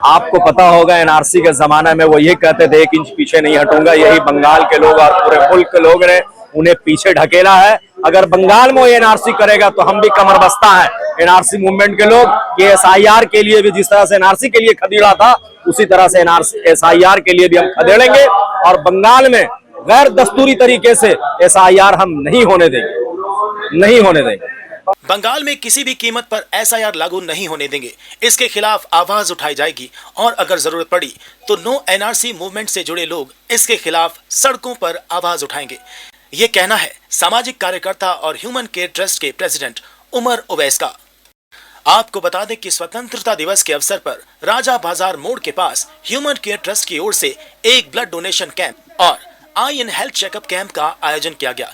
आपको पता होगा एनआरसी के जमाने में वो ये कहते थे 1 इंच पीछे नहीं हटूंगा। यही बंगाल के लोग और पूरे मुल्क के लोग ने उन्हें पीछे ढकेला है। अगर बंगाल में वो एनआरसी करेगा तो हम भी कमर बस्ता है एनआरसी मूवमेंट के लोग कि एसआईआर के लिए भी जिस तरह से एनआरसी के लिए खदेड़ा था उसी तरह से एसआईआर के लिए भी हम खदेड़ेंगे और बंगाल में गैर दस्तूरी तरीके से एसआईआर हम नहीं होने देंगे। बंगाल में किसी भी कीमत पर एसआईआर लागू नहीं होने देंगे। इसके खिलाफ आवाज उठाई जाएगी और अगर जरूरत पड़ी तो नो एनआरसी मूवमेंट से जुड़े लोग इसके खिलाफ सड़कों पर आवाज उठाएंगे। ये कहना है सामाजिक कार्यकर्ता और ह्यूमन केयर ट्रस्ट के प्रेसिडेंट उमर ओवैस का। आपको बता दें कि स्वतंत्रता दिवस के अवसर पर राजा बाजार मोड़ के पास ह्यूमन केयर ट्रस्ट की ओर से एक ब्लड डोनेशन कैंप और आई एंड हेल्थ चेकअप कैंप का आयोजन किया गया।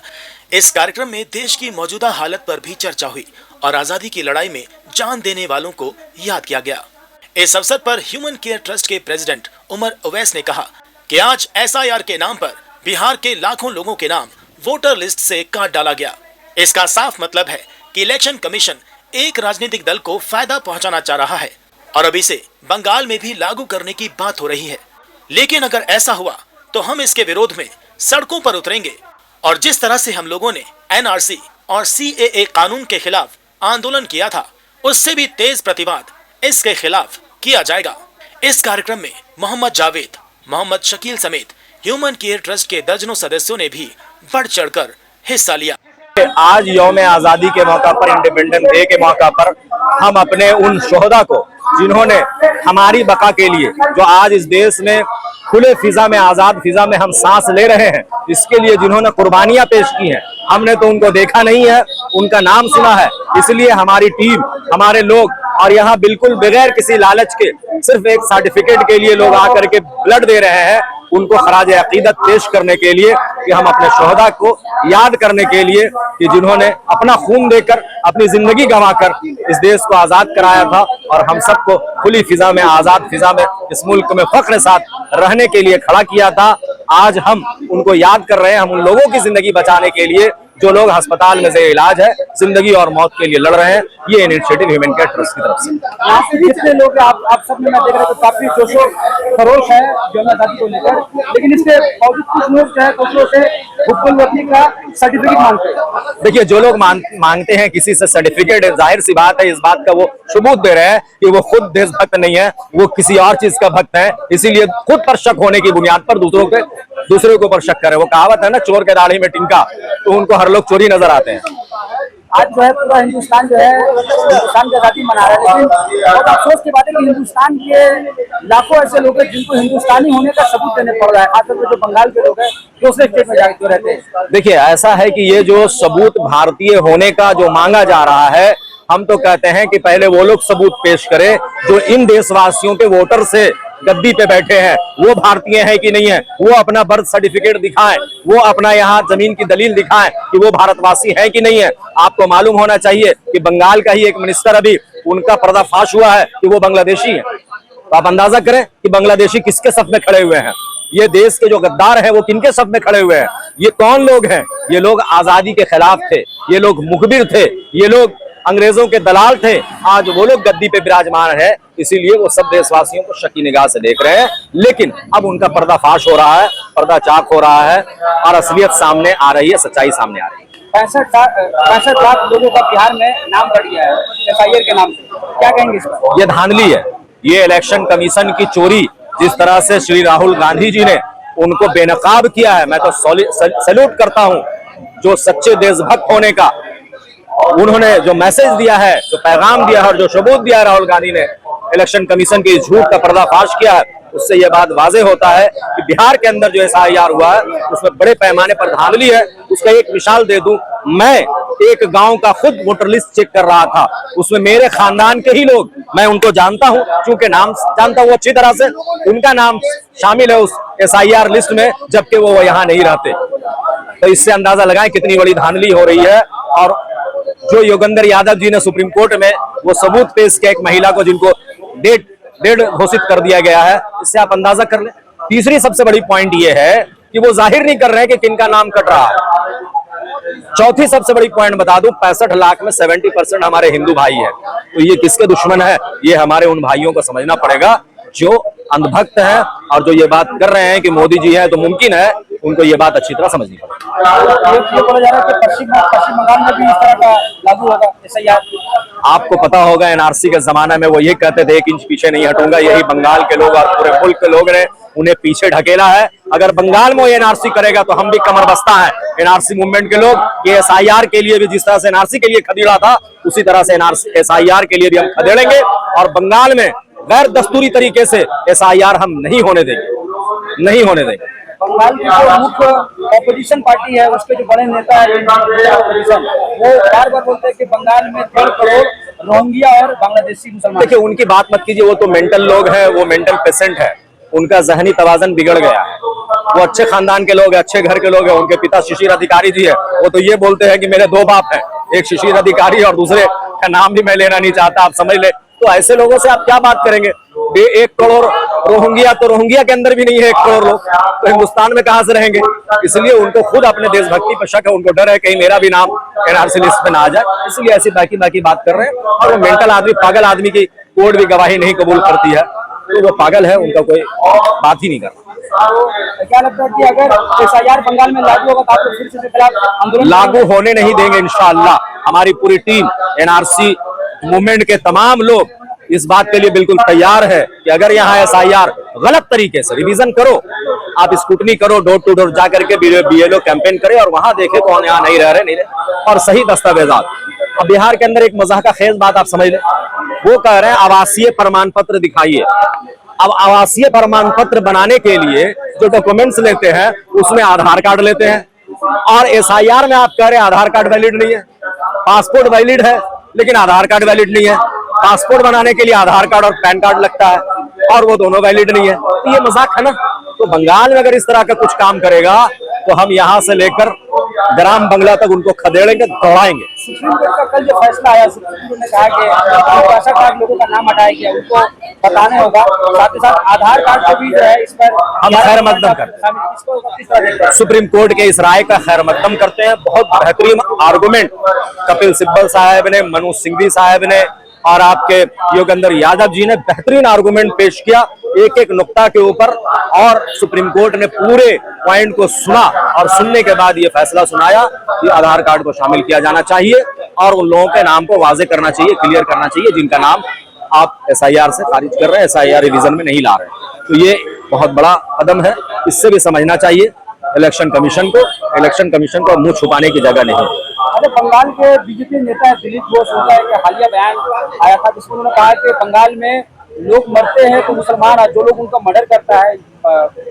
इस कार्यक्रम में देश की मौजूदा हालत पर भी चर्चा हुई और आजादी की लड़ाई में जान देने वालों को याद किया गया। इस अवसर पर ह्यूमन केयर ट्रस्ट के प्रेसिडेंट उमर ओवैस ने कहा कि आज एसआईआर के नाम पर बिहार के लाखों लोगों के नाम वोटर लिस्ट से काट डाला गया। इसका साफ मतलब है कि इलेक्शन कमीशन एक राजनीतिक दल को फायदा पहुंचाना चाह रहा है और अब इसे बंगाल में भी लागू करने की बात हो रही है। लेकिन अगर ऐसा हुआ तो हम इसके विरोध में सड़कों पर उतरेंगे और जिस तरह से हम लोगों ने एनआरसी और सीएए कानून के खिलाफ आंदोलन किया था उससे भी तेज प्रतिवाद इसके खिलाफ किया जाएगा। इस कार्यक्रम में मोहम्मद जावेद, मोहम्मद शकील समेत ह्यूमन केयर ट्रस्ट के दर्जनों सदस्यों ने भी बढ़ चढ़कर हिस्सा लिया। आज यौम आजादी के मौका पर, इंडिपेंडेंस डे के मौका पर हम अपने उन शोहदा को जिन्होंने हमारी बका के लिए, जो आज इस देश में खुले फिजा में, आजाद फिजा में हम सांस ले रहे हैं, इसके लिए जिन्होंने कुर्बानियां पेश की हैं, हमने तो उनको देखा नहीं है, उनका नाम सुना है। इसलिए हमारी टीम, हमारे लोग और यहाँ बिल्कुल बगैर किसी लालच के सिर्फ एक सर्टिफिकेट के लिए लोग आकर के ब्लड दे रहे हैं, उनको खराज अकीदत पेश करने के लिए कि हम अपने शोहदा को याद करने के लिए कि जिन्होंने अपना खून देकर, अपनी जिंदगी गंवाकर इस देश को आजाद कराया था और हम सबको खुली फिजा में, आजाद फिजा में इस मुल्क में फख्र साथ रहने के लिए खड़ा किया था। आज हम उनको याद कर रहे हैं। हम उन लोगों की जिंदगी बचाने के लिए जो लोग अस्पताल में से इलाज है, जिंदगी और मौत के लिए लड़ रहे हैं। ये इनिशिएटिव ह्यूमन केयर ट्रस्ट की तरफ से। यहाँ से जितने लोग आप सब में मैं देख रहा हूँ काफी जोशो खरोश है जौन आजादी को लेकर, लेकिन इसके बावजूद कुछ लोग जो है दूसरों से हुक्म वतनी का सर्टिफिकेट मांगते हैं। देखिए, जो लोग मांगते हैं किसी से सर्टिफिकेट, जाहिर सी बात है इस बात का वो सबूत दे रहे हैं कि वो खुद देशभक्त नहीं है, वो किसी और चीज का भक्त है। इसीलिए खुद पर शक होने की बुनियाद पर दूसरों के ऊपर शक करे। वो कहावत है ना, चोर के दाढ़ी में टिंका, तो उनको हर लोग चोरी नजर आते हैं। आज जो है पूरा हिंदुस्तान जो है हिंदुस्तान की आजादी मना रहा है, लेकिन बहुत अफसोस की बात है कि हिंदुस्तान के लाखों ऐसे लोग हैं जिनको हिंदुस्तानी होने का सबूत देने पड़ रहा है, खासतौर पर जो बंगाल के लोग हैं दूसरे स्टेट में जाकर रहते हैं। देखिए, ऐसा है कि ये जो सबूत भारतीय होने का जो मांगा जा रहा है, हम तो कहते हैं कि पहले वो लोग सबूत पेश करें जो इन देशवासियों के वोटर से गद्दी पे बैठे हैं, वो भारतीय है कि नहीं है। वो अपना बर्थ सर्टिफिकेट दिखाएं, वो अपना यहाँ जमीन की दलील दिखाएं कि वो भारतवासी है कि नहीं है। आपको मालूम होना चाहिए कि बंगाल का ही एक मिनिस्टर, अभी उनका पर्दाफाश हुआ है कि वो बांग्लादेशी है। तो आप अंदाजा करें कि बांग्लादेशी किसके सफ में खड़े हुए हैं। ये देश के जो गद्दार हैं वो किनके सफ में खड़े हुए हैं। ये कौन लोग हैं? ये लोग आजादी के खिलाफ थे, ये लोग मुखबिर थे, ये लोग अंग्रेजों के दलाल थे। आज वो लोग गद्दी पे विराजमान है, इसीलिए वो सब देशवासियों को शकी निगाह से देख रहे हैं। लेकिन अब उनका पर्दाफाश हो रहा है, पर्दा चाक हो रहा है और असलियत सामने आ रही है, सच्चाई सामने आ रही है। 65 लाख लोगों का बिहार में नाम बढ़ गया है एसआईआर के नाम से, क्या कहेंगे इस पर? ये धांधली है, ये इलेक्शन कमीशन की चोरी। जिस तरह से श्री राहुल गांधी जी ने उनको बेनकाब किया है, मैं तो सैल्यूट करता हूं। जो सच्चे देशभक्त होने का उन्होंने जो मैसेज दिया है, जो पैगाम दिया है और जो सबूत दिया है राहुल गांधी ने, इलेक्शन कमीशन के झूठ का पर्दाफाश किया है, उससे यह बात वाजे होता है कि बिहार के अंदर जो एसआईआर हुआ है उसमें बड़े पैमाने पर धांधली है। उसका एक मिसाल दे दूं, मैं एक गांव का खुद वोटर लिस्ट चेक कर रहा था, उसमें मेरे खानदान के ही लोग, मैं उनको जानता हूं, चूंकि नाम जानता हूं अच्छी तरह से, उनका नाम शामिल है उस एसआईआर लिस्ट में, जबकि वो यहाँ नहीं रहते। तो इससे अंदाजा लगाएं कितनी बड़ी धांधली हो रही है। और जो योगेंद्र यादव जी ने सुप्रीम कोर्ट में वो सबूत पेश किया एक महिला को जिनको डेड घोषित कर दिया गया है, इससे आप अंदाजा कर लें। तीसरी सबसे बड़ी पॉइंट ये है कि वो जाहिर नहीं कर रहे हैं कि किनका नाम कट रहा है। चौथी सबसे बड़ी पॉइंट बता दूं, 65 लाख में 70% हमारे हिंदू भाई हैं। तो ये किसके दुश्मन है, ये हमारे उन भाइयों को समझना पड़ेगा जो अंधभक्त हैं और जो ये बात कर रहे हैं कि मोदी जी हैं तो मुमकिन है, उनको ये बात अच्छी तरह समझनी पड़ेगी। ये बोला जा रहा है कि पश्चिम बंगाल में भी इस तरह का लागू होगा SIR। आपको पता होगा एनआरसी के जमाना में वो ये कहते थे 1 इंच पीछे नहीं हटूंगा, यही बंगाल के लोग और पूरे मुल्क के लोग ने उन्हें पीछे ढकेला है। अगर बंगाल में एनआरसी करेगा तो हम भी कमर बस्ता है एनआरसी मूवमेंट के लोग। ये SIR के लिए भी जिस तरह से एनआरसी के लिए खदेड़ा था, उसी तरह से SIR के लिए भी हम खदेड़ेंगे और बंगाल में गैर दस्तूरी तरीके से SIR हम नहीं होने देंगे, नहीं होने देंगे। बंगाल की जो मुख्य ऑपोजिशन पार्टी है उसके जो बड़े नेता है ऑपोजिशन, वो बार बार बोलते हैं कि बंगाल में 1.5 करोड़ रोहिंग्या और बांग्लादेशी मुसलमान। देखिए उनकी बात मत कीजिए, वो तो मेंटल लोग हैं, वो मेंटल पेशेंट है, उनका जहनी तवाजन बिगड़ गया है। वो अच्छे खानदान के लोग हैं, अच्छे घर के लोग हैं। उनके पिता शिशिर अधिकारी जी है, वो तो ये बोलते हैं कि मेरे 2 बाप हैं, एक शिशिर अधिकारी और दूसरे का नाम भी मैं लेना नहीं चाहता, आप समझ ले। तो ऐसे लोगों से आप क्या बात करेंगे? 1 करोड़ रोहिंग्या, तो रोहिंग्या के अंदर भी नहीं है 1 करोड़ लोग, तो हिंदुस्तान में कहां से रहेंगे? इसलिए उनको खुद अपने देशभक्ति पर शक है, उनको डर है कहीं मेरा भी नाम एनआरसी लिस्ट में ना आ जाए, इसलिए ऐसी बाकी बात कर रहे हैं। और वो मेंटल आदमी, पागल आदमी की कोर्ट भी गवाही नहीं कबूल करती है, तो वो पागल है, उनका कोई बात ही नहीं कर रहा। तो क्या लगता है कि अगर SIR बंगाल में लागू होगा तो आप लोग फिर से खिलाफ आंदोलन लागू होने नहीं देंगे इंशाअल्लाह। हमारी पूरी टीम एनआरसी मूवमेंट के तमाम लोग इस बात के लिए बिल्कुल तैयार है कि अगर यहाँ SIR गलत तरीके से रिवीजन करो, आप स्कूटनी करो, डोर टू डोर जाकर के BLO कैंपेन करें और वहां देखे कौन यहाँ नहीं रह रहे और सही दस्तावेजात। अब बिहार के अंदर एक मजाक का खेज बात आप समझ लें, वो कह रहे हैं आवासीय प्रमाण पत्र दिखाइए। अब आवासीय प्रमाण पत्र बनाने के लिए जो डॉक्यूमेंट्स लेते हैं उसमें आधार कार्ड लेते हैं और SIR में आप कह रहे हैं आधार कार्ड वैलिड नहीं है, पासपोर्ट वैलिड है लेकिन आधार कार्ड वैलिड नहीं है। पासपोर्ट बनाने के लिए आधार कार्ड और पैन कार्ड लगता है और वो दोनों वैलिड नहीं है, तो ये मजाक है ना। तो बंगाल में अगर इस तरह का कुछ काम करेगा तो हम यहाँ से लेकर ग्राम बंगला तक उनको खदेड़ेंगे, दौड़ाएंगे। सुप्रीम कोर्ट का कल जो फैसला आया, सुप्रीम कोर्ट ने कहा कि 62 लोगों का नाम हटाया गया, उनको बताने होगा, साथ ही साथ आधार कार्ड को भी जो है इस पर हम खैर मकदम करते हैं, सुप्रीम कोर्ट के इस राय का खैर मकदम करते हैं। बहुत बेहतरीन आर्गुमेंट कपिल सिब्बल साहब ने, मनोज सिंघवी साहब ने और आपके योगेंद्र यादव जी ने बेहतरीन आर्गुमेंट पेश किया एक एक नुक्ता के ऊपर, और सुप्रीम कोर्ट ने पूरे पॉइंट को सुना और सुनने के बाद ये फैसला सुनाया कि आधार कार्ड को शामिल किया जाना चाहिए और उन लोगों के नाम को वाजे करना चाहिए, क्लियर करना चाहिए जिनका नाम आप SIR से खारिज कर रहे हैं, SIR रिवीजन में नहीं ला रहे हैं। तो ये बहुत बड़ा कदम है, इससे भी समझना चाहिए इलेक्शन कमीशन को मुंह छुपाने की जगह नहीं है। अरे बंगाल के BJP नेता दिलीप घोष होता है कि हालिया बयान आया था जिसमें उन्होंने कहा कि बंगाल में लोग मरते हैं तो मुसलमान, जो लोग उनका मर्डर करता है,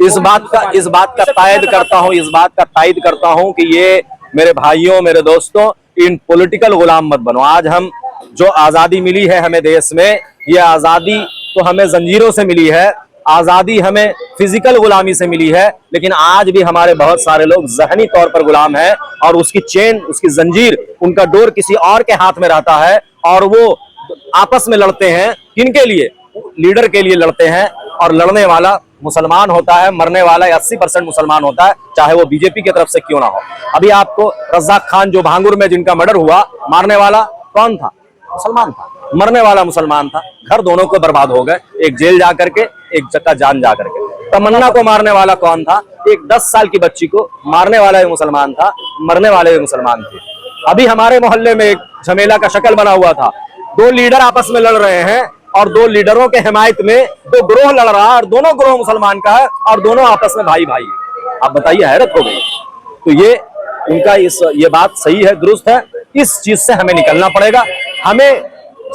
इस बात का तायद करता हूं कि ये मेरे भाइयों, मेरे दोस्तों, इन पॉलिटिकल गुलाम मत बनो। आज हम जो आजादी मिली है हमें देश में, ये आजादी तो हमें जंजीरों से मिली है, आजादी हमें फिजिकल गुलामी से मिली है, लेकिन आज भी हमारे बहुत सारे लोग जहनी तौर पर गुलाम हैं और उसकी चेन, उसकी जंजीर, उनका डोर किसी और के हाथ में रहता है और वो आपस में लड़ते हैं। किनके लिए? लीडर के लिए लड़ते हैं और लड़ने वाला मुसलमान होता है, मरने वाला 80% मुसलमान होता है, चाहे वो BJP की तरफ से क्यों ना हो। अभी आपको रज़ाक खान जो भांगुर में जिनका मर्डर हुआ, मारने वाला कौन था? मुसलमान था, मरने वाला मुसलमान था। घर दोनों को बर्बाद हो गए, एक जेल जा करके, एक चक्का जान जा करके। तमन्ना को मारने वाला कौन था? एक 10 साल की बच्ची को मारने वाला भी मुसलमान था, मरने वाले भी मुसलमान थे। अभी हमारे मोहल्ले में एक झमेला का शक्ल बना हुआ था, 2 लीडर आपस में लड़ रहे हैं और 2 लीडरों के हिमायत में 2 ग्रोह लड़ रहा है और दोनों ग्रोह मुसलमान का है और दोनों आपस में भाई भाई। आप बताइए, हैरत हो गई। तो ये उनका ये बात सही है, दुरुस्त है। इस चीज से हमें निकलना पड़ेगा। हमें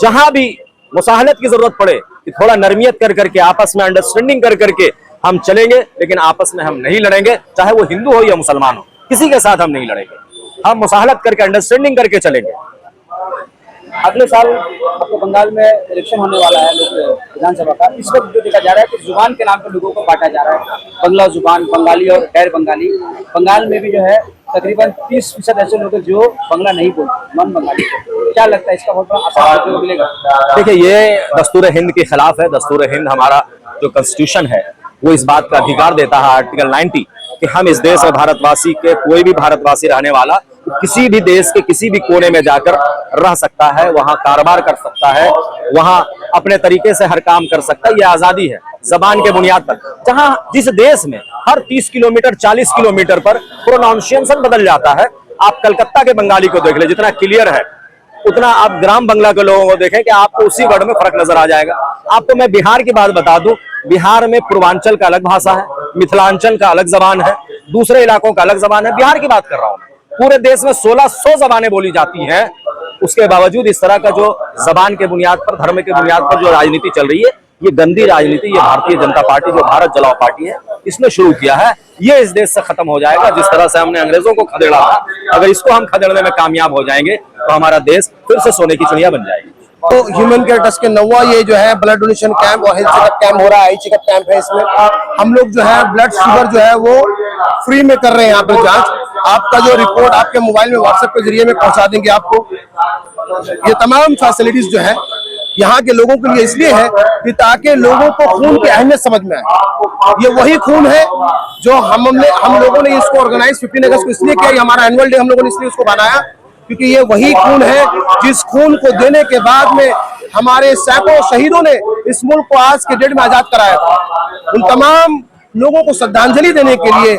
जहां भी मुसाहलत की जरूरत पड़े कि थोड़ा नरमियत कर करके, आपस में अंडरस्टैंडिंग कर करके हम चलेंगे, लेकिन आपस में हम नहीं लड़ेंगे, चाहे वो हिंदू हो या मुसलमान हो, किसी के साथ हम नहीं लड़ेंगे। हम मुसाहलत करके, अंडरस्टैंडिंग करके चलेंगे। अगले साल आपको बंगाल में इलेक्शन होने वाला है विधानसभा का। इस वक्त जो देखा जा रहा है कि जुबान के नाम पर लोगों को बांटा जा रहा है, बंगला जुबान, बंगाली और गैर बंगाली। बंगाल में भी जो है तकरीबन 30% ऐसे लोग हैं जो बंगला नहीं बोलते, नॉन बंगाली। क्या लगता है इसका बहुत बड़ा असर मिलेगा? देखिए, ये दस्तूर हिंद के खिलाफ है। दस्तूर हिंद, हमारा जो कॉन्स्टिट्यूशन है, वो इस बात का अधिकार देता है, आर्टिकल 90, कि हम इस देश में भारतवासी के, कोई भी भारतवासी रहने वाला किसी भी देश के किसी भी कोने में जाकर रह सकता है, वहां कारोबार कर सकता है, वहां अपने तरीके से हर काम कर सकता है। ये आजादी है जबान के बुनियाद पर। जहां जिस देश में हर 30 किलोमीटर 40 किलोमीटर पर प्रोनाउंसिएशन बदल जाता है, आप कलकत्ता के बंगाली को देख ले, जितना क्लियर है, उतना आप ग्राम बंगला के लोगों को देखें कि आपको उसी वर्ड में फर्क नजर आ जाएगा। आपको मैं बिहार की बात बता दूं, बिहार में पूर्वांचल का अलग भाषा है, मिथिलांचल का अलग जबान है, दूसरे इलाकों का अलग जबान है। बिहार की बात कर रहा हूं। पूरे देश में 1600 जबानें बोली जाती हैं, उसके बावजूद इस तरह का जो जबान के बुनियाद पर, धर्म के बुनियाद पर जो राजनीति चल रही है, ये गंदी राजनीति ये भारतीय जनता पार्टी, जो भारत जलाओ पार्टी है, इसने शुरू किया है। ये इस देश से खत्म हो जाएगा। जिस तरह से हमने अंग्रेजों को खदेड़ा था, अगर इसको हम खदेड़ने में कामयाब हो जाएंगे तो हमारा देश फिर से सोने की चिड़िया बन जाएगी। तो ह्यूमन केयर ट्रस्ट के 9वां ये जो है ब्लड डोनेशन कैंप और हेल्थ चेकअप कैंप हो रहा है, आई चेकअप कैंप है। इसमें हम लोग जो है ब्लड शुगर जो है वो फ्री में कर रहे हैं यहाँ पर जांच। आपका जो रिपोर्ट आपके मोबाइल में व्हाट्सएप के जरिए में पहुंचा देंगे आपको। ये तमाम फैसिलिटीज जो है यहाँ के लोगों के लिए इसलिए है कि ताकि लोगों को खून की अहमियत समझ में आए। ये वही खून है जो हम लोगों ने इसको ऑर्गेनाइज 15 अगस्त को इसलिए किया, हमारा एनुअल डे हम लोगों ने इसलिए उसको बनाया, क्योंकि ये वही खून है जिस खून को देने के बाद में हमारे सैकड़ों शहीदों ने इस मुल्क को आज के डेट में आजाद कराया था। उन तमाम लोगों को श्रद्धांजलि देने के लिए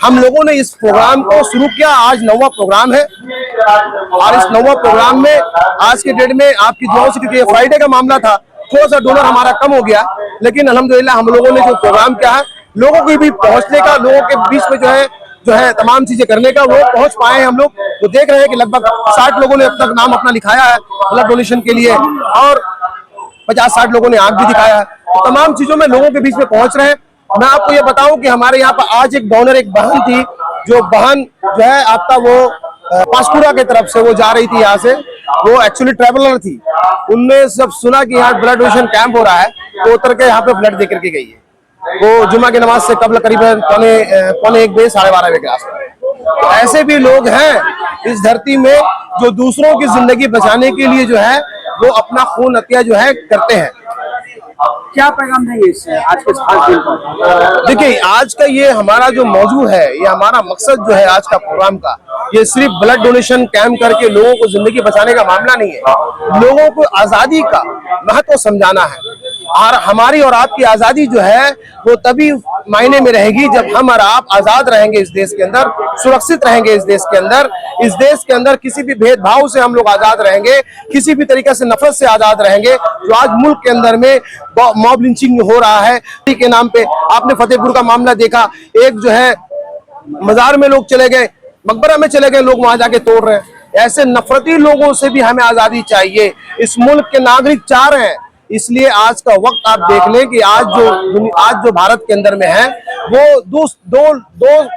हम लोगों ने इस प्रोग्राम को शुरू किया। आज 9वां प्रोग्राम है और इस 9वां प्रोग्राम में आज के डेट में आपकी दुआओं से, क्योंकि फ्राइडे का मामला था, थोड़ा सा डोनर हमारा कम हो गया, लेकिन अल्हम्दुलिल्लाह हम लोगों ने जो प्रोग्राम किया है, लोगों को भी पहुंचने का, लोगों के बीच में जो है तमाम चीजें करने का, वो पहुंच पाए हैं। हम लोग तो देख रहे हैं कि लगभग 60 लोगों ने अब तक नाम अपना लिखाया है ब्लड डोनेशन के लिए और 50-60 लोगों ने आंख भी दिखाया है। तो तमाम चीजों में लोगों के बीच में पहुंच रहे हैं। मैं आपको ये बताऊं कि हमारे यहाँ पर आज एक डोनर, एक बहन थी, जो बहन जो है आपका वो पासपुरा की तरफ से वो जा रही थी यहाँ से, वो एक्चुअली ट्रैवलर थी। उनने जब सुना कि यहाँ ब्लड डोनेशन कैंप हो रहा है तो उतर के यहाँ पे ब्लड दे करके गई है। वो जुम्मा की नमाज से कबल करीबन पौने 1 बजे 12:30 बजे के आसपास। तो ऐसे भी लोग हैं इस धरती में जो दूसरों की जिंदगी बचाने के लिए जो है वो अपना खून अतिया जो है करते हैं। क्या पैगाम देंगे इस आज के खास दिन पर? देखिए, आज का ये हमारा जो मौजू है, ये हमारा मकसद जो है आज का प्रोग्राम का, ये सिर्फ ब्लड डोनेशन कैंप करके लोगों को जिंदगी बचाने का मामला नहीं है। लोगों को आजादी का महत्व समझाना है। और हमारी और आपकी आजादी जो है वो तभी मायने में रहेगी जब हम और आप आजाद रहेंगे इस देश के अंदर, सुरक्षित रहेंगे इस देश के अंदर। इस देश के अंदर किसी भी भेदभाव से हम लोग आजाद रहेंगे, किसी भी तरीके से नफरत से आजाद रहेंगे। जो आज मुल्क के अंदर में मॉब लिंचिंग हो रहा है के नाम पे, आपने फतेहपुर का मामला देखा, एक जो है मजार में लोग चले गए, मकबरा में चले गए, लोग वहां जाके तोड़ रहे हैं। ऐसे नफरती लोगों से भी हमें आजादी चाहिए, इस मुल्क के नागरिक चाह रहे हैं। इसलिए आज का वक्त आप देख लें कि आज जो भारत के अंदर में है वो दो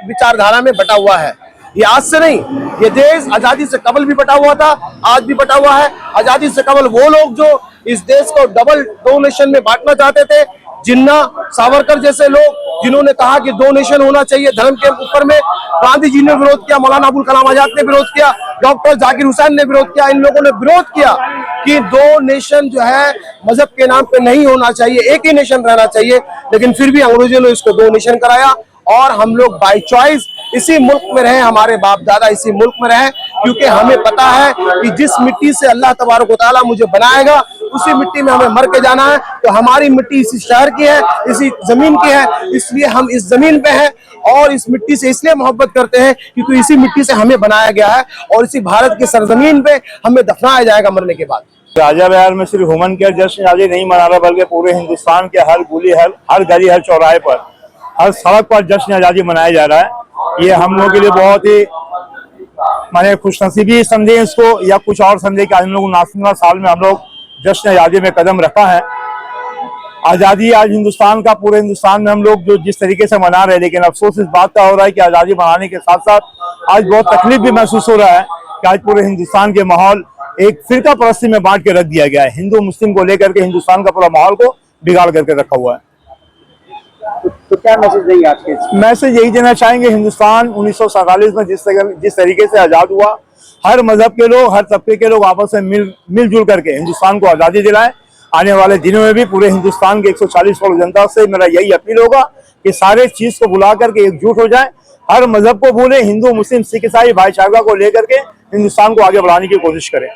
विचारधारा में बटा हुआ है। ये आज से नहीं, ये देश आजादी से कबल भी बटा हुआ था, आज भी बटा हुआ है। आजादी से कबल वो लोग जो इस देश को डबल दो नेशन में बांटना चाहते थे, जिन्ना सावरकर जैसे लोग जिन्होंने कहा कि 2 नेशन होना चाहिए धर्म के ऊपर में, गांधी जी ने विरोध किया, मौलाना अबुल कलाम आजाद ने विरोध किया, डॉक्टर जाकिर हुसैन ने विरोध किया। इन लोगों ने विरोध किया कि 2 नेशन जो है मजहब के नाम पे नहीं होना चाहिए, एक ही नेशन रहना चाहिए। लेकिन फिर भी अंग्रेजों ने इसको 2 नेशन कराया और हम लोग बाय चॉइस इसी मुल्क में रहे, हमारे बाप दादा इसी मुल्क में रहे, क्योंकि हमें पता है कि जिस मिट्टी से अल्लाह तबारक व तआला मुझे बनाएगा उसी मिट्टी में हमें मर के जाना है। तो हमारी मिट्टी इसी शहर की है, इसी जमीन की है, इसलिए हम इस जमीन पे हैं और इस मिट्टी से इसलिए मोहब्बत करते हैं क्योंकि इसी मिट्टी से हमें बनाया गया है और इसी भारत की सरजमीन पे हमें दफनाया जाएगा मरने के बाद। राजा बिहार में सिर्फ ह्यूमन केयर जश्न आजादी नहीं मना रहा, बल्कि पूरे हिंदुस्तान के हर गली, हर गली, हर चौराहे पर, हर सड़क पर जश्न आजादी मनाया जा रहा है। ये हम लोगों के लिए बहुत ही माने खुशनसीबी समझे इसको, या कुछ और समझे कि हम लोग 79वां साल में हम लोग जश्न आजादी में कदम रखा है। आजादी आज हिंदुस्तान का, पूरे हिंदुस्तान में हम लोग जो जिस तरीके से मना रहे हैं, लेकिन अफसोस इस बात का हो रहा है कि आजादी मनाने के साथ साथ आज बहुत तकलीफ भी महसूस हो रहा है कि आज पूरे हिंदुस्तान के माहौल एक फिरका परस्ती में बांट के रख दिया गया है। हिंदू मुस्लिम को लेकर के हिंदुस्तान का पूरा माहौल को बिगाड़ करके रखा हुआ है। तो क्या मैसेज देंगे आपके? मैसेज यही देना चाहेंगे, हिंदुस्तान 1947 में जिस तरीके से आजाद हुआ, हर मजहब के लोग, हर तबके के लोग आपस में मिलजुल करके हिंदुस्तान को आजादी दिलाएं। आने वाले दिनों में भी पूरे हिंदुस्तान के 140 करोड़ जनता से मेरा यही अपील होगा कि सारे चीज को बुला करके एकजुट हो जाए, हर मजहब को भूलें, हिंदू मुस्लिम सिख ईसाई भाईचारा को लेकर के हिंदुस्तान को आगे बढ़ाने की कोशिश करें।